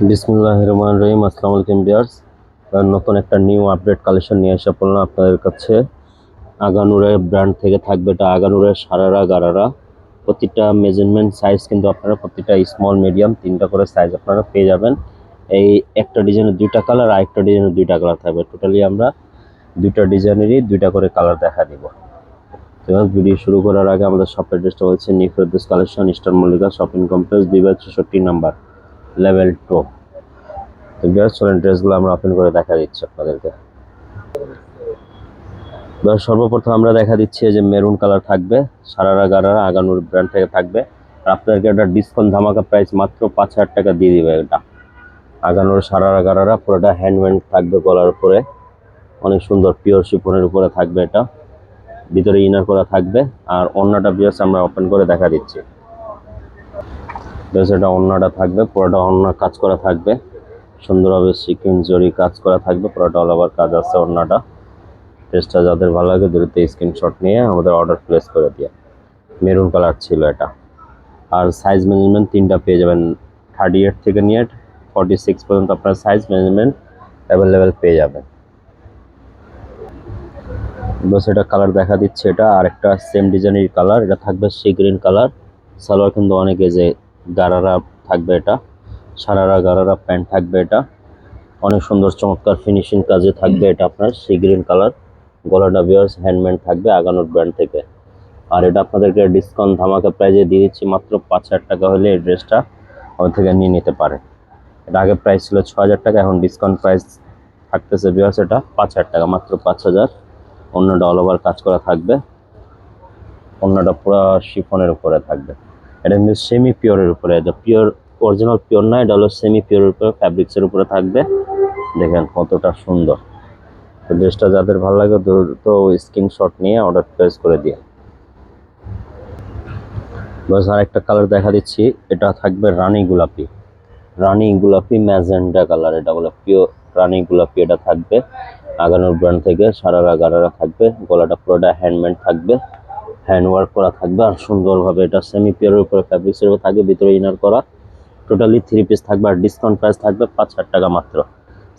বিসমিল্লাহির রহমানির রহিম। আসসালামু আলাইকুম ভিউয়ার্স। নতুন একটা নিউ আপডেট কালেকশন নিয়ে এসে পড়লাম আপনাদের কাছে। আগানুরের ব্র্যান্ড থেকে থাকবে এটা আগানুরের সারারা গারারা। প্রতিটা মেজারমেন্ট সাইজ কিন্তু আপনারা প্রতিটা স্মল মিডিয়াম তিনটা করে সাইজ আপনারা পেয়ে যাবেন। এই একটা ডিজাইনের দুইটা কালার আর একটা ডিজাইনের দুইটা কালার থাকবে। টোটালি আমরা দুইটা ডিজাইনেরই দুইটা করে কালার দেখা দিব। ভিডিও শুরু করার আগে আমাদের শপ অ্যাড্রেসটা হচ্ছে new Ferdous collection, eastern Mallika shopping complex, 2/63 number, level 2। তো ভিউয়ার্স চলেন ড্রেসগুলো আমরা ওপেন করে দেখা দিচ্ছি আপনাদেরকে। সর্বপ্রথম আমরা দেখা দিচ্ছি যে মেরুন কালার থাকবে, সারারা গারারা আগানুর ব্র্যান্ড থেকে থাকবে। আর আপনাদেরকে একটা ডিসকাউন্ট ধামাকা প্রাইস মাত্র 5,000 টাকা দিয়ে দিবে। এটা আগানুর সারারা গারারা, পুরোটা হ্যান্ডমেড থাকবে, গলার উপরে অনেক সুন্দর পিওর শিফনের উপরে থাকবে। এটা ভিতরে ইনার করা থাকবে। আর ওড়নাটা ভিউয়ার্স আমরা ওপেন করে দেখা দিচ্ছি। এটা ওড়নাটা থাকবে, পুরোটা ওড়না কাজ করা থাকবে, সুন্দরভাবে সিকুয়েন্স জরি কাজ করা থাকবে, পুরোটা অল ওভার কাজ আছে ওড়নাটা। ড্রেসটা যাদের ভালো লাগে দ্রুত স্ক্রিনশট নিয়ে আমাদের অর্ডার প্লেস করে দিয়ে। মেরুন কালার ছিল এটা। আর সাইজ মেজারমেন্ট তিনটা পেয়ে যাবেন, 38 থেকে নিয়ে 46 পর্যন্ত আপনার সাইজ মেজারমেন্ট অ্যাভেলেবেল পেয়ে যাবেন। বস এটা কালার দেখা দিচ্ছে। এটা আর একটা সেম ডিজাইনের কালার, এটা থাকবে সি গ্রিন কালার। সালোয়ার কিন্তু অনেকে যে গারারা থাকবে, এটা সারারা গারারা প্যান্ট থাকবে। এটা অনেক সুন্দর চমৎকার ফিনিশিং কাজে থাকবে। এটা আপনার সি গ্রিন কালার। গলাটা ভিউয়ার্স হ্যান্ডমেড থাকবে আগানুর ব্র্যান্ড থেকে। আর এটা আপনাদেরকে ডিসকাউন্ট ধামাকা প্রাইজে দিয়ে দিচ্ছি মাত্র 5,000 টাকা হলে এই ড্রেসটা আমাদের থেকে নিয়ে নিতে পারে। এটা আগে প্রাইস ছিল 6,000 টাকা, এখন ডিসকাউন্ট প্রাইস থাকতেছে ভিউয়ার্স এটা 5,000 টাকা, মাত্র 5,000। অন্যটা অল ওভার কাজ করা থাকবে, অন্যটা পুরো শিফনের উপরে থাকবে। এটা কিন্তু সেমি পিওরের উপরে, এটা পিওর অরিজিনাল পিওর না, এটা হলো সেমি পিওরের উপরে ফ্যাব্রিক্সের উপরে থাকবে। দেখেন কতটা সুন্দর। তো ড্রেসটা যাদের ভালো লাগে দ্রুত স্ক্রিনশট নিয়ে অর্ডার প্লেস করে দিয়ে। বাস আর একটা কালার দেখা দিচ্ছি। এটা থাকবে রানী গোলাপি, রানী গোলাপি ম্যাজেন্ডা কালার। এটা বলে পিওর রানী গোলাপি। এটা থাকবে আগানোর ব্র্যান্ড থেকে, সারারা গারারা থাকবে। গলাটা পুরোটা হ্যান্ডমেড থাকবে, হ্যান্ড ওয়ার্ক করা থাকবে। আর সুন্দরভাবে এটা সেমি পিওরের উপরে ফ্যাব্রিক্সের উপরে থাকবে, ভিতরে ইনার করা। টোটালি 3 পিস থাকবে। আর ডিসকাউন্ট প্রাইস থাকবে 5,000 টাকা মাত্র।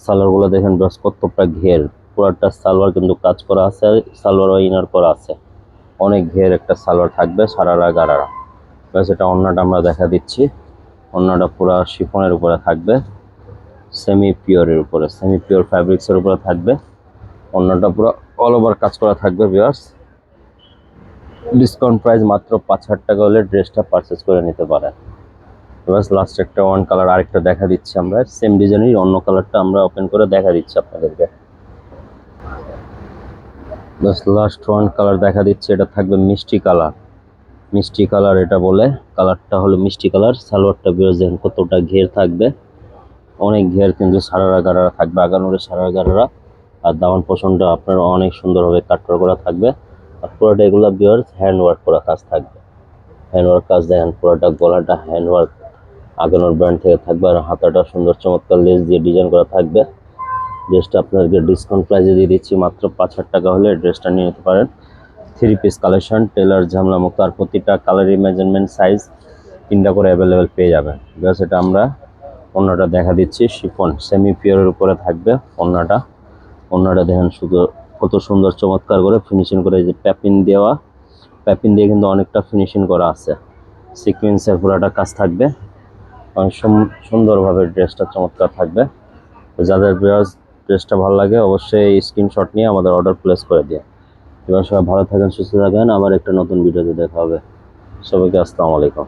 সালোয়ারগুলো দেখেন বাস কতটা ঘের, পুরোটা সালোয়ার কিন্তু কাজ করা আছে, সালোয়ার ইনার করা আছে। অনেক ঘের একটা সালোয়ার থাকবে সারারা গারারা। ব্যাস এটা ওড়নাটা আমরা দেখা দিচ্ছি। ওড়নাটা পুরো শিফনের উপরে থাকবে, সেমি পিওরের উপরে, সেমি পিওর ফ্যাব্রিক্সের উপরে থাকবে। ওড়নাটা পুরো অল ওভার কাজ করা থাকবে ভিউয়ার্স। ডিসকাউন্ট প্রাইস মাত্র 5,000 টাকা হলে ড্রেসটা পারচেস করে নিতে পারেন। ব্যাস লাস্ট একটা ওয়ান কালার আরেকটা দেখা দিচ্ছি আমরা, সেম ডিজাইনের অন্য কালারটা আমরা ওপেন করে দেখা দিচ্ছি আপনাদেরকে। ব্যাস লাস্ট ওয়ান কালার দেখা দিচ্ছি। এটা থাকবে মিষ্টি কালার, মিষ্টি কালার এটা বলে। কালারটা হলো মিষ্টি কালার। সালোয়ারটা ভিউয়ার্স দেখেন কতটা ঘের থাকবে, অনেক ঘের কিন্তু সারারা গারারা থাকবে, আগানোর সারারা গারারা। আর দামান পোষণটা আপনার অনেক সুন্দরভাবে কাটওয়ার করা থাকবে। আর পুরোটা এগুলো ভিউয়ার্স হ্যান্ড ওয়ার্ক করা কাজ থাকবে, হ্যান্ড ওয়ার্ক কাজ দেখেন পুরোটা। গলাটা হ্যান্ড ওয়ার্ক আগানোর ব্র্যান্ড থেকে থাকবে। আর হাতাটা সুন্দর চমৎকার লেস দিয়ে ডিজাইন করা থাকবে। ড্রেসটা আপনাদেরকে ডিসকাউন্ট প্রাইসে দিয়ে দিচ্ছি মাত্র 5,000 টাকা হলে ড্রেসটা নিয়ে নিতে পারেন। 3 পিস কালেকশন, টেলার ঝামলা মুক্ত। আর প্রতিটা কালারের মেজারমেন্ট সাইজ তিনটা করে অ্যাভেলেবেল পেয়ে যাবেন। ব্যাস এটা আমরা ওড়নাটা দেখা দিচ্ছি, শিফন সেমি পিওরের উপরে থাকবে ওড়নাটা। ওড়নাটা দেখেন শুধু কত সুন্দর চমৎকার করে ফিনিশিং করে, যে প্যাপিন দেওয়া, প্যাপিন দিয়ে কিন্তু অনেকটা ফিনিশিং করা আছে। সিকোয়েন্সের পুরাটা কাজ থাকবে, অনেক সুন্দরভাবে ড্রেসটা চমৎকার থাকবে। তো যাদের ড্রেসটা ভালো লাগে অবশ্যই স্ক্রিনশট নিয়ে আমাদের অর্ডার প্লেস করে দিয়ে। এবার সবাই ভালো থাকেন, সুস্থ থাকেন। আবার একটা নতুন ভিডিওতে দেখা হবে। সবাইকে আসসালামু আলাইকুম।